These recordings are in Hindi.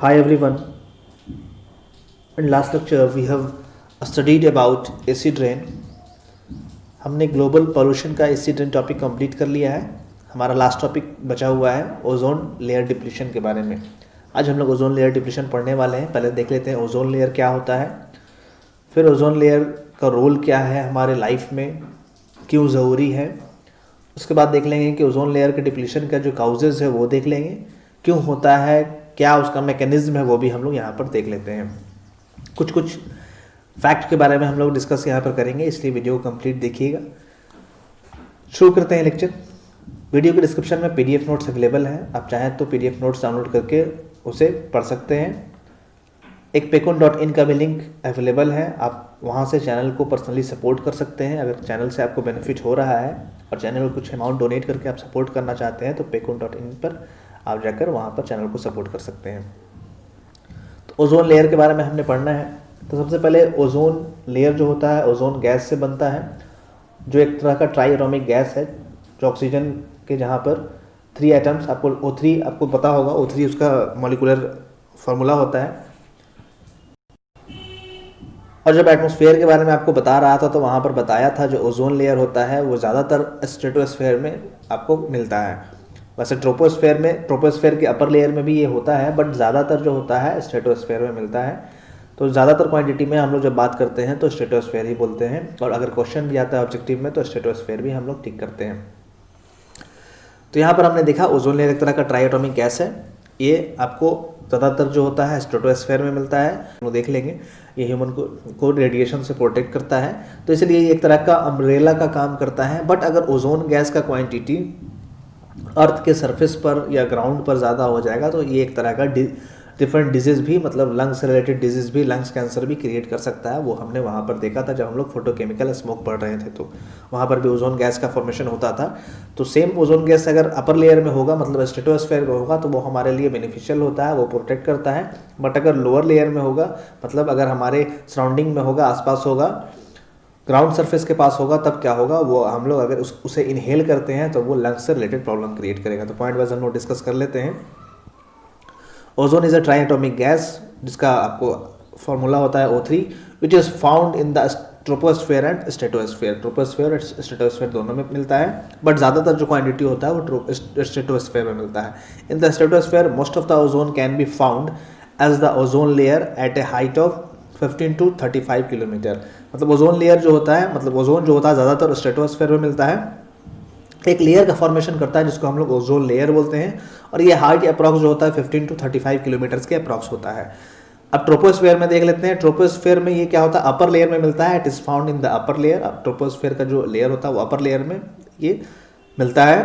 Hi everyone. In last lecture we have studied about acid rain. हमने ग्लोबल पॉल्यूशन का एसिड रेन टॉपिक कंप्लीट कर लिया है. हमारा लास्ट टॉपिक बचा हुआ है ओजोन लेयर डिप्लीशन के बारे में. आज हम लोग ओजोन लेयर डिप्लीशन पढ़ने वाले हैं. पहले देख लेते हैं ओजोन लेयर क्या होता है, फिर ओजोन लेयर का रोल क्या है हमारे लाइफ में, क्यों ज़रूरी है. उसके बाद देख लेंगे कि ओजोन लेयर के डिप्लीशन का जो काउजेज़ है वो देख लेंगे, क्यों होता है, क्या उसका मैकेनिज्म है, वो भी हम लोग यहाँ पर देख लेते हैं. कुछ फैक्ट के बारे में हम लोग डिस्कस यहाँ पर करेंगे, इसलिए वीडियो को कंप्लीट देखिएगा. शुरू करते हैं लेक्चर. वीडियो के डिस्क्रिप्शन में पीडीएफ नोट्स अवेलेबल हैं, आप चाहें तो पीडीएफ नोट्स डाउनलोड करके उसे पढ़ सकते हैं. एक pecon.in का भी लिंक अवेलेबल है, आप वहाँ से चैनल को पर्सनली सपोर्ट कर सकते हैं. अगर चैनल से आपको बेनिफिट हो रहा है और चैनल को कुछ अमाउंट डोनेट करके आप सपोर्ट करना चाहते हैं तो pecon.in पर आप जाकर वहाँ पर चैनल को सपोर्ट कर सकते हैं. तो ओजोन लेयर के बारे में हमने पढ़ना है. तो सबसे पहले ओजोन लेयर जो होता है ओजोन गैस से बनता है, जो एक तरह का ट्राई एटॉमिक गैस है, जो ऑक्सीजन के जहाँ पर 3 एटम्स, आपको O3 आपको पता होगा, O3 उसका मॉलिक्यूलर फार्मूला होता है. और जब एटमॉस्फेयर के बारे में आपको बता रहा था तो वहाँ पर बताया था जो ओजोन लेयर होता है वो ज़्यादातर स्ट्रेटोस्फेयर में आपको मिलता है. वैसे ट्रोपोस्फेयर के अपर लेयर में भी ये होता है, बट ज़्यादातर जो होता है स्ट्रेटोस्फेयर में मिलता है. तो ज़्यादातर क्वांटिटी में हम लोग जब बात करते हैं तो स्ट्रेटोस्फेयर ही बोलते हैं, और अगर क्वेश्चन भी आता है ऑब्जेक्टिव में तो स्ट्रेटोस्फेयर भी हम लोग टिक करते हैं. तो यहाँ पर हमने देखा ओजोन लेयर एक तरह का ट्राई एटॉमिक गैस है. ये आपको ज़्यादातर जो होता है स्ट्रेटोस्फेयर में मिलता है. हम लोग देख लेंगे ये ह्यूमन को रेडिएशन से प्रोटेक्ट करता है, तो इसलिए ये एक तरह का अम्ब्रेला का काम करता है. बट अगर ओजोन गैस का क्वांटिटी अर्थ के सरफेस पर या ग्राउंड पर ज़्यादा हो जाएगा तो ये एक तरह का डिफरेंट डिजीज़ भी, मतलब लंग्स से रिलेटेड डिजीज़ भी, लंग्स कैंसर भी क्रिएट कर सकता है. वो हमने वहाँ पर देखा था जब हम लोग फोटोकेमिकल स्मोक पढ़ रहे थे, तो वहाँ पर भी ओजोन गैस का फॉर्मेशन होता था. तो सेम ओजोन गैस अगर अपर लेयर में होगा, मतलब स्ट्रेटोस्फेयर में होगा, तो वो हमारे लिए बेनिफिशियल होता है, वो प्रोटेक्ट करता है. बट अगर लोअर लेयर में होगा, मतलब अगर हमारे सराउंडिंग में होगा, आसपास होगा, ग्राउंड सरफेस के पास होगा, तब क्या होगा, वो हम लोग अगर उसे इनहेल करते हैं तो वो लंग्स से रिलेटेड प्रॉब्लम क्रिएट करेगा. तो पॉइंट वाइज हम लोग डिस्कस कर लेते हैं. Ozone is a try atomic gas जिसका आपको फॉर्मूला होता है O3, which is found in the troposphere and stratosphere. Troposphere और स्ट्रेटोस्फेयर दोनों में मिलता है, बट ज़्यादातर जो क्वांटिटी होता है वो स्ट्रेटोस्फेयर में मिलता है. In the stratosphere most of the ozone can be found as the ozone layer at a height of 15 to 35 kilometre. मतलब ओजोन लेयर जो होता है, मतलब ओजोन जो होता है ज़्यादातर स्ट्रेटोस्फेयर में मिलता है, एक लेयर का फॉर्मेशन करता है जिसको हम लोग ओजोन लेयर बोलते हैं. और ये हाइट अप्रॉक्स जो होता है 15 to 35 किलोमीटर्स के अप्रॉक्स होता है. अब ट्रोपोस्फेयर में देख लेते हैं. ट्रोपोस्फेयर में ये क्या होता है, अपर लेयर में मिलता है. It is found in the upper layer. अब ट्रोपोस्फेयर का जो लेयर होता है वो अपर लेयर में ये मिलता है.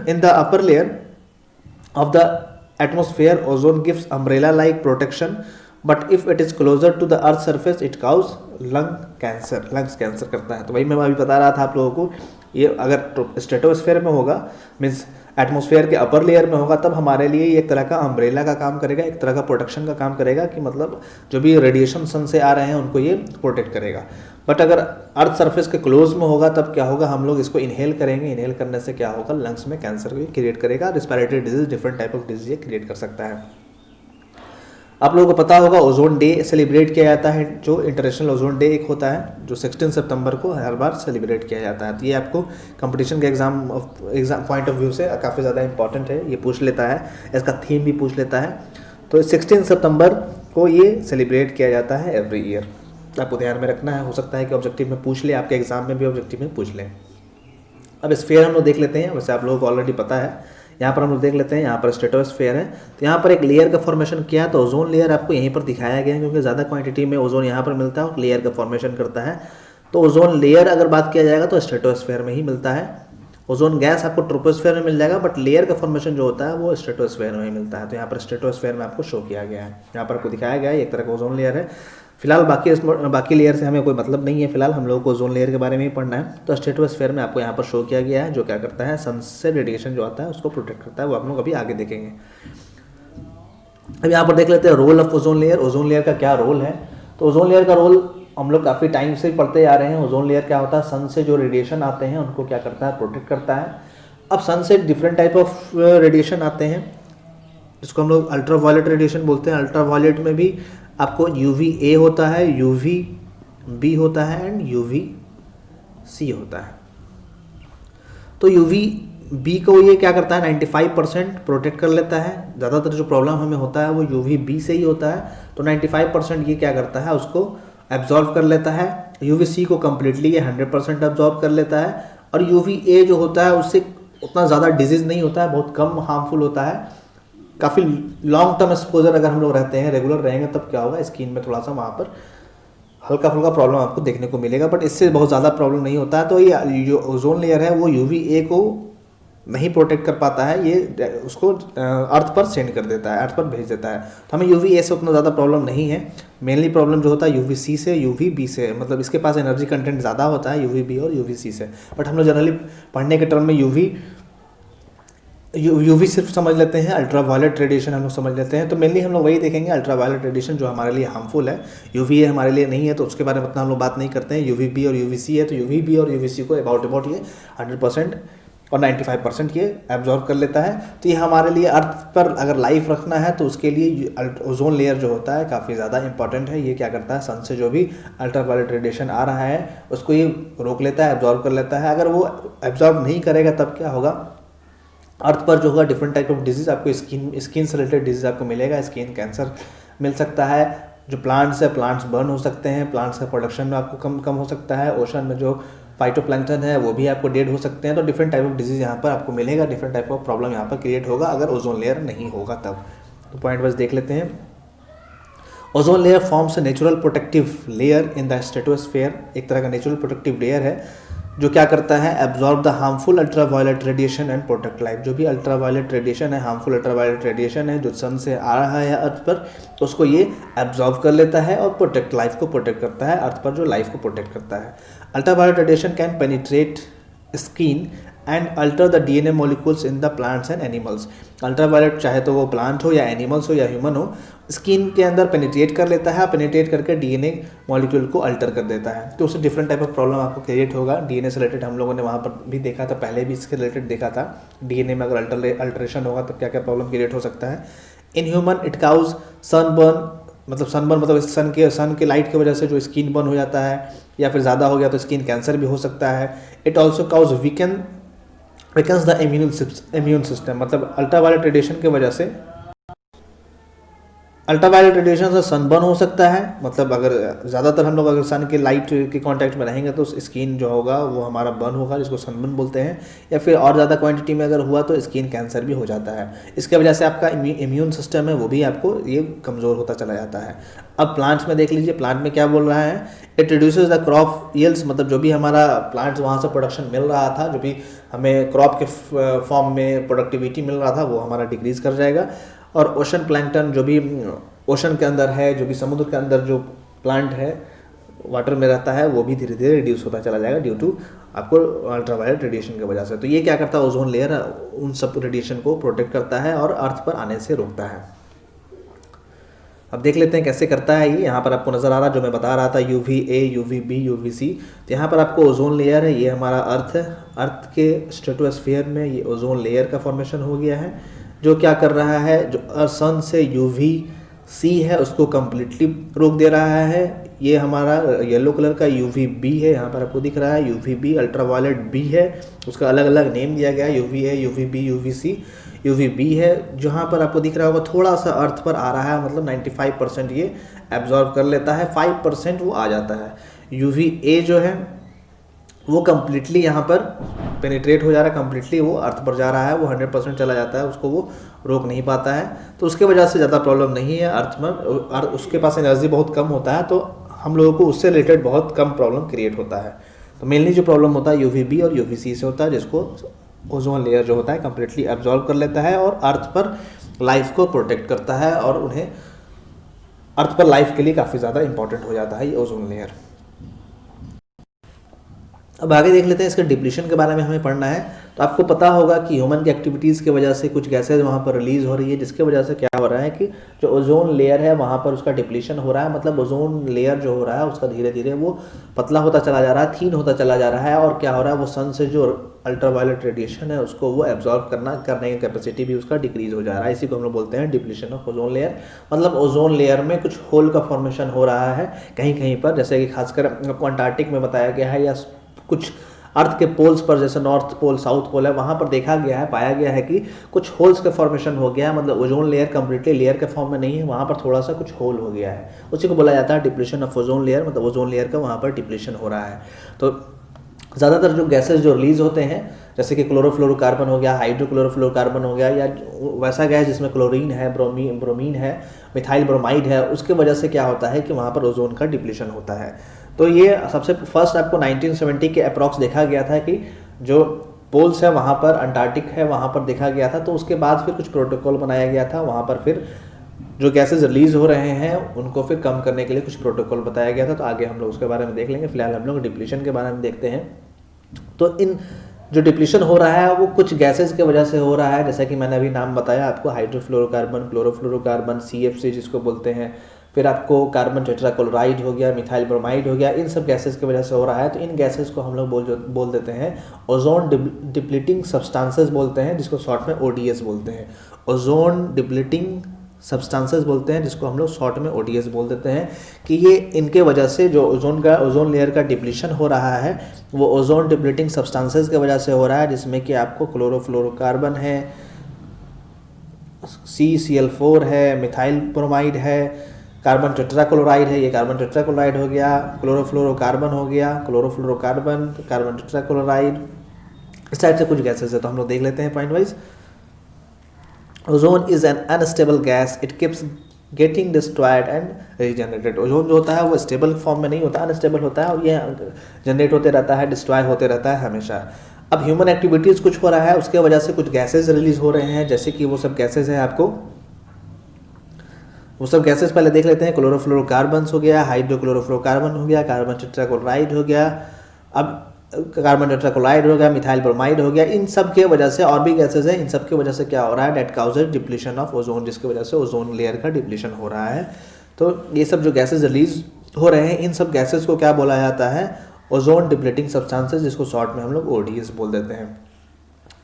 In the upper layer of the atmosphere ozone gives umbrella like protection, but if it is closer to the earth surface it cause lungs cancer करता है. तो वही मैं अभी बता रहा था आप लोगों को, ये अगर स्ट्रेटोस्फेयर में होगा, मीन्स एटमॉस्फेयर के अपर लेयर में होगा, तब हमारे लिए एक तरह का अम्ब्रेला का काम करेगा, एक तरह का प्रोटेक्शन का काम करेगा, कि मतलब जो भी रेडिएशन सन से आ रहे हैं उनको ये प्रोटेक्ट करेगा. बट अगर अर्थ सरफेस के क्लोज में होगा तब क्या होगा, हम लोग इसको इनहेल करेंगे. इनहेल करने से क्या होगा, लंग्स में कैंसर भी क्रिएट करेगा. Respiratory disease, different type of disease create कर सकता है. आप लोगों को पता होगा ओजोन डे सेलिब्रेट किया जाता है, जो इंटरनेशनल ओजोन डे एक होता है जो 16 सितंबर को हर बार सेलिब्रेट किया जाता है. तो ये आपको कंपटीशन के एग्जाम पॉइंट ऑफ व्यू से काफ़ी ज़्यादा इंपॉर्टेंट है. ये पूछ लेता है, इसका थीम भी पूछ लेता है. तो 16 सितंबर को ये सेलिब्रेट किया जाता है एवरी ईयर. आपको ध्यान में रखना है, हो सकता है कि ऑब्जेक्टिव में पूछ ले, आपके एग्जाम में भी ऑब्जेक्टिव में पूछ लें. अब स्फीयर हम लोग देख लेते हैं. वैसे आप लोगों को ऑलरेडी पता है. यहाँ पर हम लोग देख लेते हैं, यहाँ पर स्ट्रेटोस्फेयर है, तो यहाँ पर एक लेयर का फॉर्मेशन किया. तो ओजोन लेयर आपको यहीं पर दिखाया गया है, क्योंकि ज़्यादा क्वांटिटी में ओजोन यहाँ पर मिलता है और लेयर का फॉर्मेशन करता है. तो ओजोन लेयर अगर बात किया जाएगा तो स्ट्रेटोस्फेयर में ही मिलता है. ओजोन गैस आपको ट्रोपोस्फेयर में मिल जाएगा, बट लेयर का फॉर्मेशन जो होता है वो स्ट्रेटोस्फेयर में ही मिलता है. तो यहाँ पर स्ट्रेटोस्फेयर में आपको शो किया गया है, यहाँ पर आपको दिखाया गया है एक तरह का ओजोन लेयर है. फिलहाल बाकी लेयर से हमें कोई मतलब नहीं है, फिलहाल हम लोगों को ओजोन लेयर के बारे में ही पढ़ना है. तो स्ट्रेटोस्फेयर में आपको यहाँ पर शो किया गया है, जो क्या करता है, सन से रेडिएशन जो आता है उसको प्रोटेक्ट करता है. वो आप लोग अभी आगे देखेंगे. अब यहाँ पर देख लेते हैं role of ozone layer. Ozone layer का क्या रोल है. तो ओजोन लेयर का रोल हम लोग काफ़ी टाइम से पढ़ते आ रहे हैं. ओजोन लेयर क्या होता है, सन से जो रेडिएशन आते हैं उनको क्या करता है, प्रोटेक्ट करता है. अब सन से डिफरेंट टाइप ऑफ रेडिएशन आते हैं. जिसको हम लोग अल्ट्रा वायलेट रेडिएशन बोलते हैं। अल्ट्रा वायलेट में भी आपको UVA होता है, UVB होता है एंड UVC होता है। तो UVB को ये क्या करता है, 95% प्रोटेक्ट कर लेता है। ज़्यादातर जो प्रॉब्लम हमें होता है वो UVB से ही होता है, तो 95% ये क्या करता है, उसको एब्जॉर्व कर लेता है। UVC को कम्प्लीटली ये 100% एब्जॉर्व कर लेता है। और UVA जो होता है उससे उतना ज़्यादा डिजीज़ नहीं होता है, बहुत कम हार्मफुल होता है। काफ़ी लॉन्ग टर्म एक्सपोजर अगर हम लोग रहते हैं, रेगुलर रहेंगे, तब क्या होगा, स्किन में थोड़ा सा वहाँ पर हल्का फुल्का प्रॉब्लम आपको देखने को मिलेगा, बट इससे बहुत ज़्यादा प्रॉब्लम नहीं होता है। तो ये जो ओजोन लेयर है वो UVA को नहीं प्रोटेक्ट कर पाता है, ये उसको अर्थ पर सेंड कर देता है, अर्थ पर भेज देता है। तो हमें UVA से उतना ज़्यादा प्रॉब्लम नहीं है। मेनली प्रॉब्लम जो होता है UVC से, UVB से, मतलब इसके पास एनर्जी कंटेंट ज़्यादा होता है UVB और UVC से। बट हम लोग जनरली पढ़ने के टर्म में UV सिर्फ समझ लेते हैं, अल्ट्रा वायलेट रेडिएशन हम लोग समझ लेते हैं। तो मेनली हम लोग वही देखेंगे, अल्ट्रा वायलेट रेडिएशन जो हमारे लिए हार्मफुल है। UVA हमारे लिए नहीं है, तो उसके बारे में उतना हम लोग बात नहीं करते हैं। UVB और UVC है, तो UVB और UVC को अबाउट ये 100% और 95% ये एब्जॉर्व कर लेता है। तो ये हमारे लिए अर्थ पर अगर लाइफ रखना है तो उसके लिए ओजोन लेयर जो होता है काफ़ी ज़्यादा इंपॉर्टेंट है। ये क्या करता है, सन से जो भी अल्ट्रा वायलेट रेडिएशन आ रहा है उसको ये रोक लेता है, एब्जॉर्व कर लेता है। अगर वो एब्जॉर्व नहीं करेगा तब क्या होगा, अर्थ पर जो होगा डिफरेंट टाइप ऑफ डिजीज़ आपको स्किन से रिलेटेड डिजीज़ आपको मिलेगा। स्किन कैंसर मिल सकता है। जो प्लांट्स है, प्लांट्स बर्न हो सकते हैं, प्लांट्स का प्रोडक्शन में आपको कम हो सकता है। ओशन में जो फाइटोप्लैंक्टन है वो भी आपको डेड हो सकते हैं। तो डिफरेंट टाइप ऑफ डिजीज़ यहाँ पर आपको मिलेगा, डिफरेंट टाइप ऑफ प्रॉब्लम यहाँ पर क्रिएट होगा अगर ओजोन लेयर नहीं होगा तब। तो पॉइंट वाइज देख लेते हैं। Ozone layer forms a natural protective layer in the stratosphere. एक तरह का नेचुरल प्रोटेक्टिव लेयर है जो क्या करता है, absorb the harmful ultra violet radiation and protect life. जो भी अल्ट्रा वायलेट रेडिएशन है, हार्मफुल अल्ट्रा वायलेट रेडिएशन है जो सन से आ रहा है अर्थ पर, तो उसको ये एब्जॉर्ब कर लेता है और प्रोटेक्ट लाइफ को प्रोटेक्ट करता है, अर्थ पर जो लाइफ को प्रोटेक्ट करता है। Ultra violet radiation can penetrate skin and alter the DNA molecules in the plants and animals. Ultra violet चाहे तो वो प्लांट हो या एनिमल्स हो या ह्यूमन हो, स्किन के अंदर पेनिट्रेट कर लेता है, पेनिट्रेट करके DNA मॉलिक्यूल को अल्टर कर देता है। तो उससे डिफरेंट टाइप ऑफ प्रॉब्लम आपको क्रिएट होगा। DNA से रिलेटेड हम लोगों ने वहाँ पर भी देखा था, पहले भी इसके रिलेटेड देखा था। DNA में अगर अल्टरेशन होगा तो क्या क्या प्रॉब्लम क्रिएट हो सकता है। In human it cause sunburn, मतलब सन के लाइट की वजह से जो स्किन बर्न हो जाता है, या फिर ज़्यादा हो गया तो स्किन कैंसर भी हो सकता है। It also cause weakens the immune system, मतलब अल्ट्रावायलेट रेडिएशन की वजह से, अल्ट्रावायलेट रेडिएशन से सनबर्न हो सकता है। मतलब अगर ज़्यादातर हम लोग अगर सन के लाइट के कांटेक्ट में रहेंगे तो स्किन जो होगा वो हमारा बर्न होगा, जिसको सनबर्न बोलते हैं। या फिर और ज़्यादा क्वांटिटी में अगर हुआ तो स्किन कैंसर भी हो जाता है। इसके वजह से आपका इम्यून सिस्टम है वो भी आपको ये कमज़ोर होता चला जाता है। अब प्लांट्स में देख लीजिए, प्लांट में क्या बोल रहा है, it reduces the crop yields, मतलब जो भी हमारा प्लांट्स वहाँ से प्रोडक्शन मिल रहा था, जो भी हमें क्रॉप के फॉर्म में प्रोडक्टिविटी मिल रहा था वो हमारा डिक्रीज़ कर जाएगा। और ओशन प्लैंकटन, जो भी ओशन के अंदर है, जो भी समुद्र के अंदर जो प्लांट है, वाटर में रहता है, वो भी धीरे धीरे रिड्यूस होता चला जाएगा ड्यू टू आपको अल्ट्रावायलेट रेडिएशन की वजह से। तो ये क्या करता है, ओजोन लेयर उन सब रेडिएशन को प्रोटेक्ट करता है और अर्थ पर आने से रोकता है। अब देख लेते हैं कैसे करता है ये। यहाँ पर आपको नज़र आ रहा, जो मैं बता रहा था, UVA, UVB, UVC। तो यहाँ पर आपको ओजोन लेयर है, ये हमारा अर्थ है। अर्थ के स्ट्रेटोस्फीयर में ये ओजोन लेयर का फॉर्मेशन हो गया है, जो क्या कर रहा है, जो सन से UVC है उसको कम्प्लीटली रोक दे रहा है। ये हमारा येलो कलर का UVB है, यहाँ पर आपको दिख रहा है UVB, अल्ट्रावायलेट B है, उसका अलग अलग नेम दिया गया है, UVA, UVB, UVC। UVB है जहाँ पर आपको दिख रहा होगा थोड़ा सा अर्थ पर आ रहा है, मतलब 95% ये एब्जॉर्व कर लेता है, 5% वो आ जाता है। UVA जो है वो कम्प्लीटली यहाँ पर पेनिट्रेट हो जा रहा है, कम्प्लीटली वो अर्थ पर जा रहा है, वो 100% चला जाता है, उसको वो रोक नहीं पाता है। तो उसके वजह से ज़्यादा प्रॉब्लम नहीं है अर्थ में, और उसके पास एनर्जी बहुत कम होता है, तो हम लोगों को उससे रिलेटेड बहुत कम प्रॉब्लम क्रिएट होता है। तो मेनली जो प्रॉब्लम होता है UVB और UVC से होता है, जिसको ओजोन लेयर जो होता है कम्प्लीटली एब्जॉर्व कर लेता है और अर्थ पर लाइफ को प्रोटेक्ट करता है, और उन्हें अर्थ पर लाइफ के लिए काफ़ी ज़्यादा इंपॉर्टेंट हो जाता है ये ओजोन लेयर। अब आगे देख लेते हैं इसके डिप्लीशन के बारे में हमें पढ़ना है। तो आपको पता होगा कि ह्यूमन की एक्टिविटीज़ की वजह से कुछ गैसेज वहाँ पर रिलीज़ हो रही है, जिसके वजह से क्या हो रहा है कि जो ओजोन लेयर है वहाँ पर उसका डिप्लीशन हो रहा है, मतलब ओजोन लेयर जो हो रहा है उसका धीरे धीरे वो पतला होता चला जा रहा है, थीन होता चला जा रहा है, और क्या हो रहा है वो सन से जो अल्ट्रावायलेट रेडिएशन है उसको वो एब्जॉर्ब करने की कैपेसिटी भी उसका डिक्रीज हो जा रहा है। इसी को हम लोग बोलते हैं डिप्लीशन ऑफ ओजोन लेयर, मतलब ओजोन लेयर में कुछ होल का फॉर्मेशन हो रहा है कहीं कहीं पर, जैसे कि खासकर आपको अंटार्कटिक में बताया गया है, या कुछ अर्थ के पोल्स पर जैसे नॉर्थ पोल साउथ पोल है वहाँ पर देखा गया है, पाया गया है कि कुछ होल्स का फॉर्मेशन हो गया है, मतलब ओजोन लेयर कंप्लीटली लेयर के फॉर्म में नहीं है, वहाँ पर थोड़ा सा कुछ होल हो गया है, उसी को बोला जाता है डिप्लीशन ऑफ ओजोन लेयर, मतलब ओजोन लेयर का वहाँ पर डिप्लीशन हो रहा है। तो ज़्यादातर जो गैसेज जो रिलीज होते हैं जैसे कि क्लोरोफ्लोरोकार्बन हो गया, हाइड्रोक्लोरोफ्लोरोकार्बन हो गया, या वैसा गैस जिसमें क्लोरीन है, ब्रोमीन है, मिथाइल ब्रोमाइड है, उसके वजह से क्या होता है कि वहाँ पर ओजोन का डिप्लीशन होता है। तो ये सबसे फर्स्ट आपको 1970 के अप्रॉक्स देखा गया था कि जो पोल्स है वहाँ पर, अंटार्कटिक है वहाँ पर देखा गया था, तो उसके बाद फिर कुछ प्रोटोकॉल बनाया गया था, वहाँ पर फिर जो गैसेज रिलीज हो रहे हैं उनको फिर कम करने के लिए कुछ प्रोटोकॉल बताया गया था। तो आगे हम लोग उसके बारे में देख लेंगे, फिलहाल हम लोग डिप्लीशन के बारे में देखते हैं। तो इन जो डिप्लीशन हो रहा है वो कुछ गैसेज की वजह से हो रहा है, जैसा कि मैंने अभी नाम बताया आपको, हाइड्रोफ्लोरोकार्बन, क्लोरोफ्लोरोकार्बन, CFC जिसको बोलते हैं, फिर आपको कार्बन टेट्राक्लोराइड हो गया, मिथाइल ब्रोमाइड हो गया, इन सब गैसेज की वजह से हो रहा है। तो इन गैसेज को हम लोग बोल देते हैं ओजोन डिप्लीटिंग सब्सटेंसेस बोलते हैं, जिसको शॉर्ट में ODS बोलते हैं। ओजोन डिप्लीटिंग सब्सटेंसेस बोलते हैं, जिसको हम लोग शॉर्ट में ODS बोल देते हैं, कि ये इनके वजह से जो ओजोन लेयर का डिप्लीशन हो रहा है वो ओजोन डिप्लीटिंग सब्सटेंसेस की वजह से हो रहा है, जिसमें कि आपको क्लोरोफ्लोरोकार्बन है, CCl4 है, मिथाइल ब्रोमाइड है, कार्बन टेट्राक्लोराइड है, ये कार्बन टेट्राक्लोराइड हो गया, क्लोरोफ्लोरोकार्बन हो गया, क्लोरोफ्लोरोकार्बन, कार्बन टेट्राक्लोराइड, इस टाइप से कुछ गैसेस है। तो हम लोग देख लेते हैं point wise. Ozone is an unstable gas, it keeps getting destroyed and regenerated. Ozone जो होता है वो स्टेबल फॉर्म में नहीं होता, अनस्टेबल होता है, और ये जनरेट होते रहता है, डिस्ट्रॉय होते रहता है हमेशा। अब ह्यूमन एक्टिविटीज़ कुछ हो रहा है, उसके वजह से कुछ गैसेज रिलीज हो रहे हैं, जैसे कि वो सब गैसेज हैं आपको, वो सब गैसेज पहले देख लेते हैं। क्लोरोफ्लोरोकार्बन हो गया, हाइड्रोक्लोरोफ्लोरोकार्बन हो गया, कार्बन टेट्राक्लोराइड हो गया, अब कार्बन टेट्राक्लोराइड हो गया, मिथाइल ब्रोमाइड हो गया, इन सब के वजह से और भी गैसेज हैं, इन सब की वजह से क्या हो रहा है, that causes depletion of ozone, जिसकी वजह से ओजोन लेयर का डिप्लीशन हो रहा है। तो ये सब जो गैसेज रिलीज हो रहे हैं, इन सब गैसेज को क्या बोला जाता है, ओजोन डिप्लीटिंग सब्सटेंसेस, जिसको शॉर्ट में हम लोग ODS बोल देते हैं।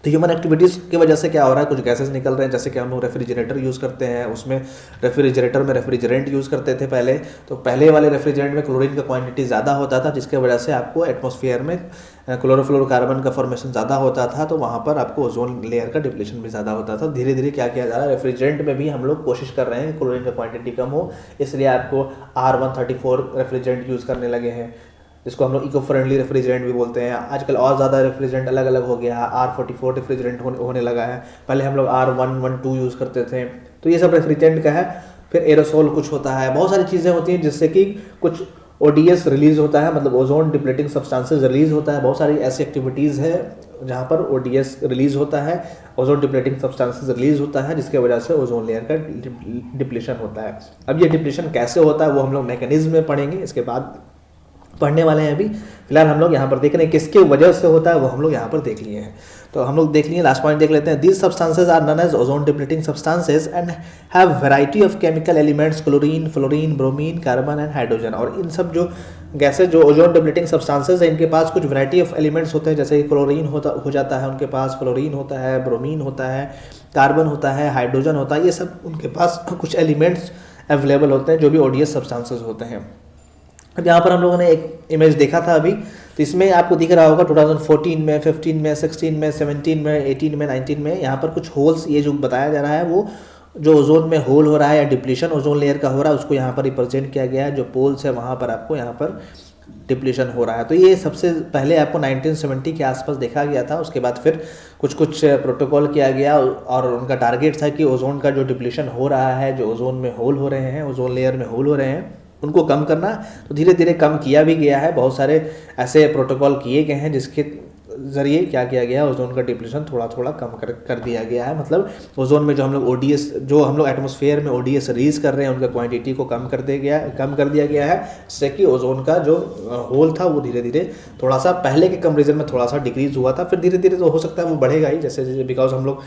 तो ह्यूमन एक्टिविटीज़ की वजह से क्या हो रहा है, कुछ गैसेस निकल रहे हैं, जैसे कि हम लोग रेफ्रिजरेटर यूज़ करते हैं, उसमें रेफ्रिजरेटर में रेफ्रिजरेंट यूज़ करते थे पहले, तो पहले वाले रेफ्रिजरेंट में क्लोरीन का क्वांटिटी ज़्यादा होता था, जिसके वजह से आपको एटमॉस्फेयर में क्लोरोफ्लोरोकार्बन का फॉर्मेशन ज़्यादा होता था, तो वहाँ पर आपको ओजोन लेयर का डिप्लीशन भी ज़्यादा होता था। धीरे धीरे क्या किया जा रहा है, रेफ्रिजरेंट में भी हम लोग कोशिश कर रहे हैं क्लोरीन का क्वांटिटी कम हो, इसलिए आपको R134 रेफ्रिजरेंट यूज़ करने लगे हैं, जिसको हम लोग इको फ्रेंडली रेफ्रिजरेंट भी बोलते हैं। आजकल और ज़्यादा रेफ्रिजरेंट अलग अलग हो गया है, R44 रेफ्रिजरेंट होने लगा है, पहले हम लोग R112 यूज़ करते थे। तो ये सब रेफ्रिजरेंट का है। फिर एरोसोल कुछ होता है, बहुत सारी चीज़ें होती हैं जिससे कि कुछ ODS रिलीज होता है, मतलब ओजोन डिप्लीटिंग सब्सटेंसेस रिलीज होता है। बहुत सारी ऐसी एक्टिविटीज़ है जहाँ पर ODS रिलीज होता है, ओजोन डिप्लीटिंग सब्सटेंसेस रिलीज होता है, जिसके वजह से ओजोन लेयर का डिप्लीशन होता है। अब ये डिप्लीशन कैसे होता है वो हम लोग मैकेनिज्म में पढ़ेंगे, इसके बाद पढ़ने वाले हैं। अभी फिलहाल हम लोग यहाँ पर देख रहे हैं किसके वजह से होता है, वो हम लोग यहाँ पर देख लिए हैं। तो हम लोग देख लिए, लास्ट पॉइंट देख लेते हैं। These substances are known as ozone depleting substances and have variety of chemical elements, chlorine, fluorine, bromine, carbon and hydrogen. और इन सब जो गैसेज जो ओजोन डिप्लीटिंग सब्सटेंसेस है, इनके पास कुछ वैरायटी ऑफ एलिमेंट्स होते हैं, जैसे कि क्लोरीन हो जाता है उनके पास, फ्लोरीन होता है, ब्रोमीन होता है, कार्बन होता है, हाइड्रोजन होता है, ये सब उनके पास कुछ एलिमेंट्स अवेलेबल होते हैं जो भी ODS सब्सटेंसेस होते हैं। अब यहाँ पर हम लोगों ने एक इमेज देखा था अभी, तो इसमें आपको दिख रहा होगा 2014 में, 15 में, 16 में, 17 में, 18 में, 19 में, यहाँ पर कुछ होल्स, ये जो बताया जा रहा है वो जो ओजोन में होल हो रहा है या डिप्लीशन ओजोन लेयर का हो रहा है, उसको यहाँ पर रिप्रेजेंट किया गया है। जो पोल्स है वहाँ पर आपको यहाँ पर डिप्लीशन हो रहा है। तो ये सबसे पहले आपको 1970 के आसपास देखा गया था। उसके बाद फिर कुछ प्रोटोकॉल किया गया और उनका टारगेट था कि ओजोन का जो डिप्लीशन हो रहा है, जो ओजोन में होल हो रहे हैं, ओजोन लेयर में होल हो रहे हैं, उनको कम करना। तो धीरे धीरे कम किया भी गया है, बहुत सारे ऐसे प्रोटोकॉल किए गए हैं ज़रिए क्या किया गया है, ओजोन का डिप्लीशन थोड़ा थोड़ा कम कर दिया गया है। मतलब ओजोन में जो हम लोग ओडीएस, जो हम लोग एटमॉस्फेयर में ओडीएस रिलीज कर रहे हैं, उनका क्वांटिटी को कम कर दिया गया है, जिससे कि ओजोन का जो होल था वो धीरे धीरे थोड़ा सा पहले के कंपेरिजन में थोड़ा सा डिक्रीज हुआ था, फिर धीरे धीरे तो हो सकता है वो बढ़ेगा ही, जैसे जैसे बिकॉज हम लोग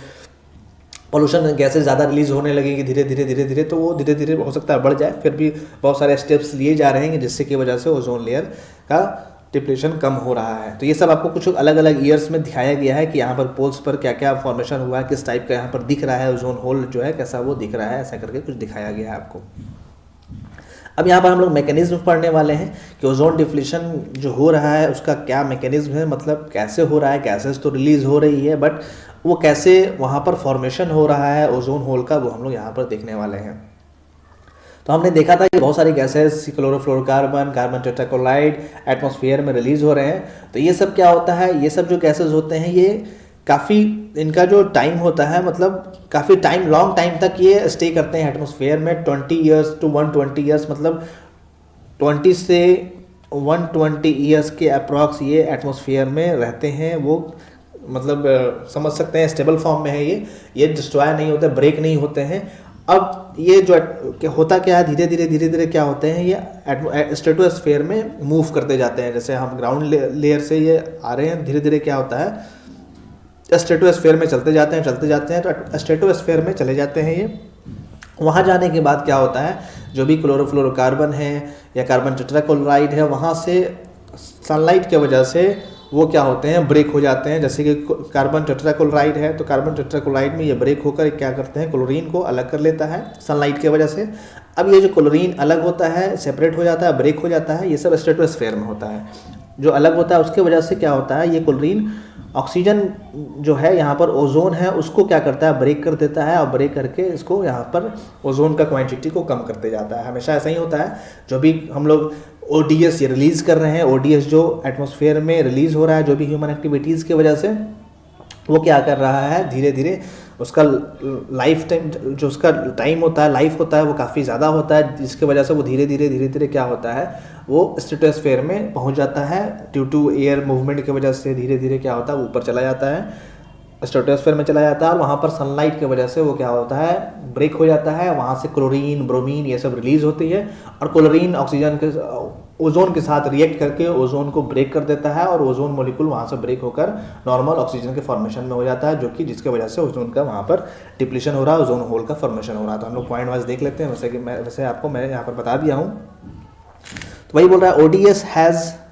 पॉल्यूशन गैसेज ज़्यादा रिलीज होने लगेगी धीरे धीरे, तो वो धीरे धीरे हो सकता है बढ़ जाए। फिर भी बहुत सारे स्टेप्स लिए जा रहे हैं जिससे की वजह से ओजोन लेयर का डिप्लीशन कम हो रहा है। तो ये सब आपको कुछ अलग अलग ईयर्स में दिखाया गया है कि यहाँ पर पोल्स पर क्या क्या फॉर्मेशन हुआ है, किस टाइप का यहाँ पर दिख रहा है ओजोन होल जो है, कैसा वो दिख रहा है, ऐसा करके कुछ दिखाया गया है आपको। अब यहाँ पर हम लोग मैकेनिज्म पढ़ने वाले हैं कि ओजोन डिप्लीशन जो हो रहा है उसका क्या मैकेनिज्म है, मतलब कैसे हो रहा है। गैसेस तो रिलीज हो रही है, बट वो कैसे वहाँ पर फॉर्मेशन हो रहा है ओजोन होल का, वो हम लोग यहाँ पर देखने वाले हैं। तो हमने देखा था कि बहुत सारी gases, chlorofluorocarbon, carbon tetrachloride atmosphere में रिलीज हो रहे हैं। तो ये सब क्या होता है, ये सब जो गैसेस होते हैं ये काफ़ी, इनका जो टाइम होता है मतलब काफ़ी टाइम, लॉन्ग टाइम तक ये स्टे करते हैं एटमॉस्फेयर में, 20 ईयर्स टू 120 ईयर्स, मतलब 20 से 120 ईयर्स के अप्रॉक्स ये एटमॉस्फेयर में रहते हैं। वो मतलब समझ सकते हैं स्टेबल फॉर्म में है ये डिस्ट्रॉय नहीं होते, ब्रेक नहीं होते हैं। अब ये जो होता क्या है, धीरे धीरे क्या होते हैं, ये स्ट्रेटोस्फेयर में मूव करते जाते हैं। जैसे हम ग्राउंड लेयर से ये आ रहे हैं, धीरे धीरे क्या होता है स्ट्रेटोस्फेयर में चलते जाते हैं, तो स्ट्रेटोस्फेयर में चले जाते हैं ये। वहाँ जाने के बाद क्या होता है, जो भी क्लोरोफ्लोरोकार्बन है या कार्बन टेट्राक्लोराइड है, वहाँ से सनलाइट की वजह से वो क्या होते हैं, ब्रेक हो जाते हैं। जैसे कि कार्बन टेट्राक्लोराइड है, तो कार्बन टेट्राक्लोराइड में ये ब्रेक होकर क्या करते हैं, क्लोरीन को अलग कर लेता है सनलाइट की वजह से। अब ये जो क्लोरीन अलग होता है, सेपरेट हो जाता है, ब्रेक हो जाता है, ये सब स्ट्रेटोस्फेयर में होता है। जो अलग होता है उसके वजह से क्या होता है, ये क्लोरीन ऑक्सीजन जो है यहाँ पर ओजोन है उसको क्या करता है, ब्रेक कर देता है, और ब्रेक करके इसको यहाँ पर ओजोन का क्वांटिटी को कम करते जाता है। हमेशा ऐसा ही होता है। जो भी हम लोग ओडीएस ये रिलीज कर रहे हैं, ओडीएस जो एटमॉस्फेयर में रिलीज हो रहा है जो भी ह्यूमन एक्टिविटीज़ की वजह से, वो क्या कर रहा है, धीरे धीरे उसका लाइफ टाइम, जो उसका टाइम होता है, लाइफ होता है, वो काफ़ी ज़्यादा होता है, जिसकी वजह से वो धीरे धीरे क्या होता है, वो स्ट्रेटोस्फेयर में पहुंच जाता है। ड्यू टू एयर मूवमेंट की वजह से धीरे धीरे क्या होता है, वो ऊपर चला जाता है, स्ट्रेटोस्फेयर में चला जाता है, और वहाँ पर सनलाइट की वजह से वो क्या होता है, ब्रेक हो जाता है। वहाँ से क्लोरीन, ब्रोमीन ये सब रिलीज होती है, और क्लोरीन ऑक्सीजन के ओजोन के साथ रिएक्ट करके ओजोन को ब्रेक कर देता है, और ओजोन मॉलिक्यूल वहाँ से ब्रेक होकर नॉर्मल ऑक्सीजन के फॉर्मेशन में हो जाता है, जो कि जिसके वजह से ओजोन का वहाँ पर डिप्लीशन हो रहा है, ओजोन होल का फॉर्मेशन हो रहा है। तो हम लोग पॉइंट वाइज देख लेते हैं, वैसे आपको मैं यहाँ पर बता दिया हूँ। तो वही बोल रहा है, ODS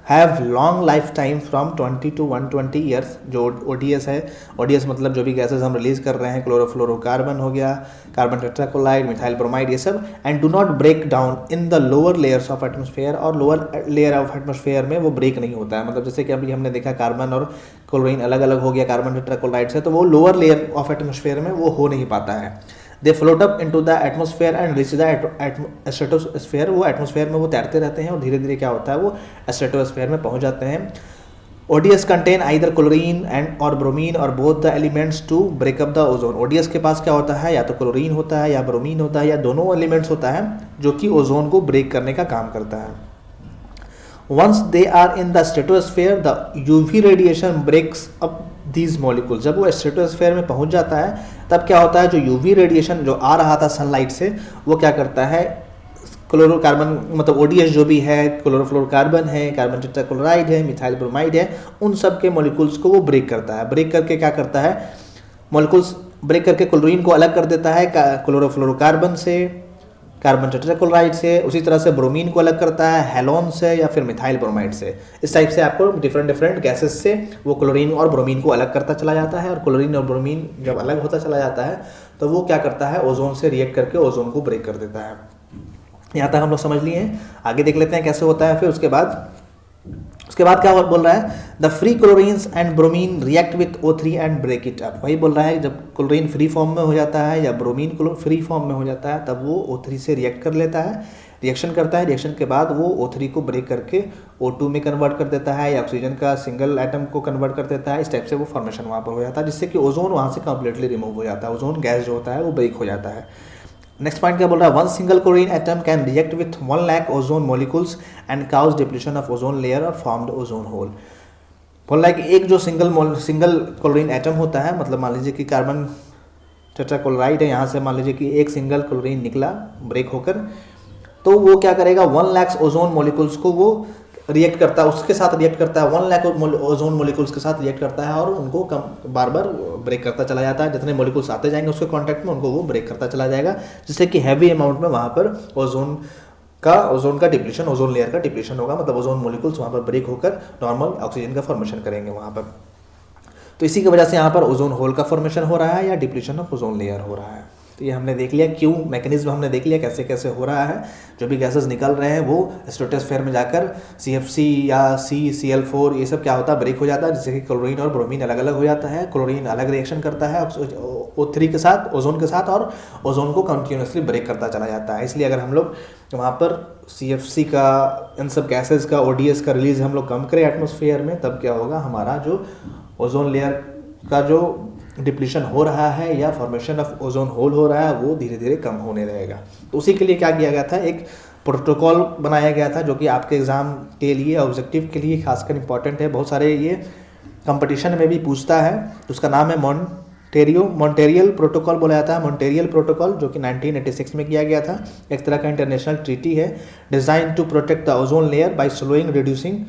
have long life time from 20 to 120 years. जो ओडीएस है, ओडीएस मतलब जो भी गैसेस हम रिलीज कर रहे हैं, क्लोरोफ्लोरोकार्बन हो गया, कार्बन टेट्राक्लोराइड, मिथाइल ब्रोमाइड, ये सब, and do not break down in the lower layers of atmosphere. और लोअर लेयर ऑफ एटमॉस्फेयर में वो ब्रेक नहीं होता है। मतलब जैसे कि अभी हमने देखा कार्बन और क्लोरीन अलग अलग हो गया कार्बन टेट्राक्लोराइड से, तो वो लोअर लेयर ऑफ एटमॉस्फेयर में वो हो नहीं पाता है। दे float up into the atmosphere and reach the stratosphere. वो एटमॉस्फेयर में वो तैरते रहते हैं, और धीरे धीरे क्या होता है, वो स्ट्रेटोस्फेयर में पहुंच जाते हैं। ODS contain either chlorine and और ब्रोमीन और both the elements to break up the ozone. ODS के पास क्या होता है, या तो क्लोरीन होता है या ब्रोमीन होता है, या दोनों एलिमेंट्स होता है, जो कि ओजोन को ब्रेक करने का काम करता है। Once they are in the stratosphere the UV radiation breaks up these molecule. जब वो स्ट्रेटोस्फेयर में पहुंच जाता है तब क्या होता है, जो यूवी रेडिएशन जो आ रहा था सनलाइट से, वो क्या करता है, क्लोरोकार्बन मतलब ओडीएस जो भी है, क्लोरोफ्लोरोकार्बन है, कार्बन टेट्राक्लोराइड है, मिथाइल ब्रोमाइड है, उन सब के मॉलिक्यूल्स को वो ब्रेक करता है। ब्रेक करके क्या करता है, मॉलिक्यूल्स ब्रेक करके क्लोरीन को अलग कर देता है क्लोरोफ्लोरोकार्बन से, कार्बन टेट्राक्लोराइड से। उसी तरह से ब्रोमीन को अलग करता है हैलोन से या फिर मिथाइल ब्रोमाइड से। इस टाइप से आपको डिफरेंट गैसेस से वो क्लोरीन और ब्रोमीन को अलग करता चला जाता है, और क्लोरीन और ब्रोमीन जब अलग होता चला जाता है तो वो क्या करता है, ओजोन से रिएक्ट करके ओजोन को ब्रेक कर देता है। यहाँ तक हम लोग समझ लिए हैं, आगे देख लेते हैं कैसे होता है। फिर उसके बाद क्या बोल रहा है, the free chlorines and bromine react with O3 and break it up. वही बोल रहा है, जब क्लोरीन फ्री फॉर्म में हो जाता है या ब्रोमीन फ्री फॉर्म में हो जाता है, तब वो O3 से रिएक्ट कर लेता है, रिएक्शन करता है। रिएक्शन के बाद वो O3 को ब्रेक करके O2 में कन्वर्ट कर देता है, या ऑक्सीजन का सिंगल एटम को कन्वर्ट कर देता है। इस टाइप से वो फॉर्मेशन वहाँ पर हो जाता है, जिससे कि ओजोन वहाँ से कंप्लीटली रिमूव हो जाता है, ओजोन गैस जो होता है वो ब्रेक हो जाता है। नेक्स्ट पॉइंट क्या बोल रहा है, one single chlorine atom can react with 1 lakh ozone molecules and cause depletion of ozone layer और फॉर्म्ड ओजोन होल। बोल रहा है कि एक जो सिंगल क्लोरीन एटम होता है, मतलब मान लीजिए कि कार्बन टेट्राक्लोराइड है, यहाँ से मान लीजिए कि एक सिंगल क्लोरीन निकला ब्रेक होकर, तो वो क्या करेगा 1 लाख ओजोन मॉलिक्यूल्स को वो रिएक्ट करता है, उसके साथ रिएक्ट करता है, 1 लाख ओजोन मॉलिक्यूल्स के साथ रिएक्ट करता है, और उनको बार बार ब्रेक करता चला जाता है। जितने मॉलिक्यूल्स आते जाएंगे उसके कांटेक्ट में, उनको वो ब्रेक करता चला जाएगा, जिससे कि हैवी अमाउंट में वहाँ पर ओजोन का डिप्लीशन, ओजोन लेयर का डिप्लीशन होगा, मतलब ओजोन मॉलिक्यूल्स वहाँ पर ब्रेक होकर नॉर्मल ऑक्सीजन का फॉर्मेशन करेंगे वहाँ पर। तो इसी की वजह से यहाँ पर ओजोन होल का फॉर्मेशन हो रहा है या डिप्लीशन ऑफ ओजोन लेयर हो रहा है। तो ये हमने देख लिया क्यों, मैकेनिज्म हमने देख लिया कैसे कैसे हो रहा है। जो भी गैसेस निकल रहे हैं वो स्ट्रेटोस्फेयर में जाकर CFC या CCl4 ये सब क्या होता है, ब्रेक हो जाता है, जिससे कि क्लोरीन और ब्रोमीन अलग अलग हो जाता है। क्लोरीन अलग रिएक्शन करता है O3 के साथ, ओजोन के साथ, और ओजोन को कंटिन्यूसली ब्रेक करता चला जाता है। इसलिए अगर हम लोग वहाँ पर CFC का, इन सब गैसेज का, ODS का रिलीज हम लोग कम करें एटमोसफियर में, तब क्या होगा, हमारा जो ओजोन लेयर का जो डिप्लीशन हो रहा है या फॉर्मेशन ऑफ ओजोन होल हो रहा है वो धीरे धीरे कम होने लगेगा। तो उसी के लिए क्या किया गया था, एक प्रोटोकॉल बनाया गया था, जो कि आपके एग्ज़ाम के लिए, ऑब्जेक्टिव के लिए खासकर इंपॉर्टेंट है। बहुत सारे ये कंपटीशन में भी पूछता है। उसका नाम है मॉन्ट्रियल प्रोटोकॉल बोला जाता है, मॉन्ट्रियल प्रोटोकॉल, जो कि 1986 में किया गया था। एक तरह का इंटरनेशनल ट्रीटी है, design to protect the ozone layer by slowly reducing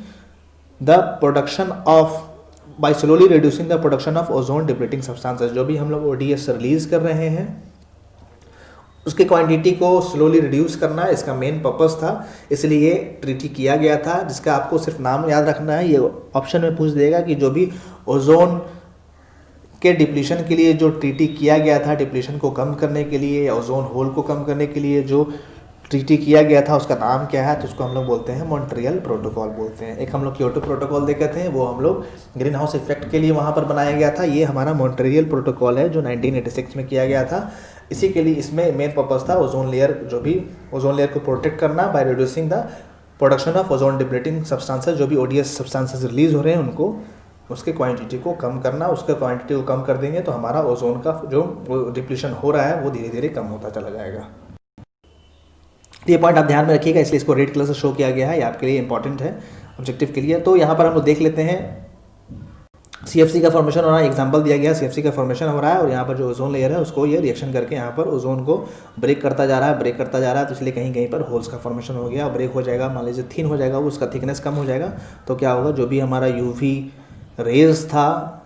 the production of ozone depleting substances. जो भी हम लोग ODS रिलीज कर रहे हैं उसके क्वांटिटी को स्लोली रिड्यूस करना इसका मेन पर्पस था, इसलिए ये ट्रीटी किया गया था, जिसका आपको सिर्फ नाम याद रखना है। ये ऑप्शन में पूछ देगा कि जो भी ओजोन के डिप्लीशन के लिए जो ट्रीटी किया गया था, डिप्लीशन को कम करने के लिए या ओजोन होल को कम करने के लिए जो ट्रीटी किया गया था, उसका नाम क्या है, तो उसको हम लोग बोलते हैं मॉन्ट्रियल प्रोटोकॉल बोलते हैं। एक हम लोग क्योटो प्रोटोकॉल देखे थे, वो हम लोग ग्रीन हाउस इफेक्ट के लिए वहाँ पर बनाया गया था। ये हमारा मॉन्ट्रियल प्रोटोकॉल है जो 1986 में किया गया था। इसी के लिए इसमें मेन पर्पस था ओजोन लेयर, जो भी ओजोन लेयर को प्रोटेक्ट करना by reducing the production of ozone depleting substances. जो भी ODS सब्सटेंसेस रिलीज हो रहे हैं उनको, उसके क्वांटिटी को कम करना। उसके क्वांटिटी को कम कर देंगे तो हमारा ओजोन का जो डिप्लीशन हो रहा है वो धीरे धीरे कम होता चला जाएगा। ये पॉइंट आप ध्यान में रखिएगा, इसलिए इसको रेड कलर से शो किया गया है, ये आपके लिए इंपॉर्टेंट है ऑब्जेक्टिव के लिए। तो यहाँ पर हम लोग देख लेते हैं CFC का फॉर्मेशन हो रहा है, एग्जांपल दिया गया, CFC का फॉर्मेशन हो रहा है, और यहाँ पर जो ओजोन लेयर है उसको ये रिएक्शन करके यहाँ पर ओजोन को ब्रेक करता जा रहा है, तो इसलिए कहीं कहीं पर होल्स का फॉर्मेशन हो गया, ब्रेक हो जाएगा, मान लीजिए थिन हो जाएगा, उसका थिकनेस कम हो जाएगा। तो क्या होगा, जो भी हमारा UV रेज था,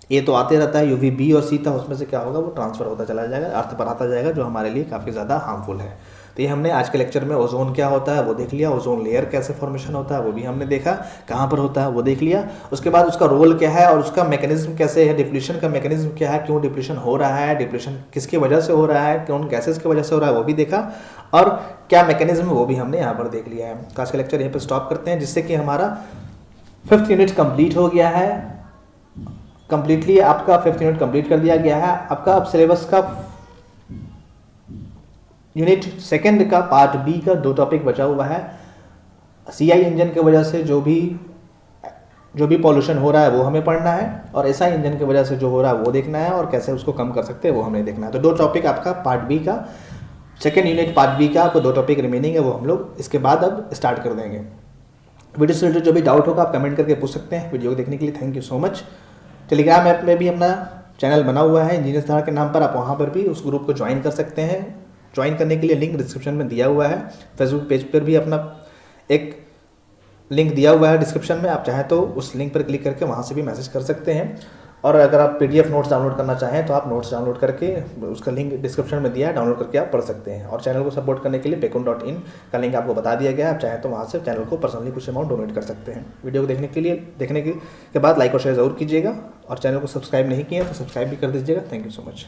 ये तो आते रहता है, UVB और C था, उसमें से क्या होगा, वो ट्रांसफर होता चला जाएगा, अर्थ पर आता जाएगा, जो हमारे लिए काफ़ी ज़्यादा हार्मफुल है। तो ये हमने आज के लेक्चर में ओजोन क्या होता है वो देख लिया, ओजोन लेयर कैसे फॉर्मेशन होता है वो भी हमने देखा, कहाँ पर होता है वो देख लिया। उसके बाद उसका रोल क्या है और उसका मैकेनिज्म कैसे है, डिप्लीशन का मैकेनिज्म क्या है, क्यों डिप्लीशन हो रहा है, डिप्लीशन किसकी वजह से हो रहा है, कौन गैसेस की वजह से हो रहा है वो भी देखा, और क्या मैकेनिज्म वो भी हमने यहाँ पर देख लिया है। आज का लेक्चर यहीं पर स्टॉप करते हैं, जिससे कि हमारा 5th यूनिट कंप्लीट हो गया है। कंप्लीटली आपका 5th यूनिट कंप्लीट कर दिया गया है। आपका अब सिलेबस का यूनिट 2 का पार्ट B का 2 टॉपिक बचा हुआ है। CI इंजन की वजह से जो भी पॉल्यूशन हो रहा है वो हमें पढ़ना है, और SI इंजन की वजह से जो हो रहा है वो देखना है, और कैसे उसको कम कर सकते हैं वो हमें देखना है। तो 2 टॉपिक आपका पार्ट B का, 2nd यूनिट पार्ट B का आपको 2 टॉपिक रिमेनिंग है, वो हम लोग इसके बाद अब स्टार्ट कर देंगे। वीडियो से रिलेटेड जो भी डाउट होगा आप कमेंट करके पूछ सकते हैं। वीडियो को देखने के लिए thank you so much. Telegram app में भी अपना चैनल बना हुआ है इंजीनियर धारा के नाम पर, आप वहाँ पर भी उस ग्रुप को ज्वाइन कर सकते हैं। ज्वाइन करने के लिए लिंक डिस्क्रिप्शन में दिया हुआ है। फेसबुक पेज पर भी अपना एक लिंक दिया हुआ है डिस्क्रिप्शन में, आप चाहें तो उस लिंक पर क्लिक करके वहाँ से भी मैसेज कर सकते हैं। और अगर आप PDF नोट्स डाउनलोड करना चाहें तो आप नोट्स डाउनलोड करके, उसका लिंक डिस्क्रिप्शन में दिया है, डाउनलोड करके आप पढ़ सकते हैं। और चैनल को सपोर्ट करने के लिए paycom.in का लिंक आपको बता दिया गया है, आप चाहें तो वहाँ से चैनल को पर्सनली कुछ अमाउंट डोनेट कर सकते हैं। वीडियो को देखने के बाद लाइक और शेयर ज़रूर कीजिएगा, और चैनल को सब्सक्राइब नहीं किया तो सब्सक्राइब भी कर दीजिएगा। Thank you so much.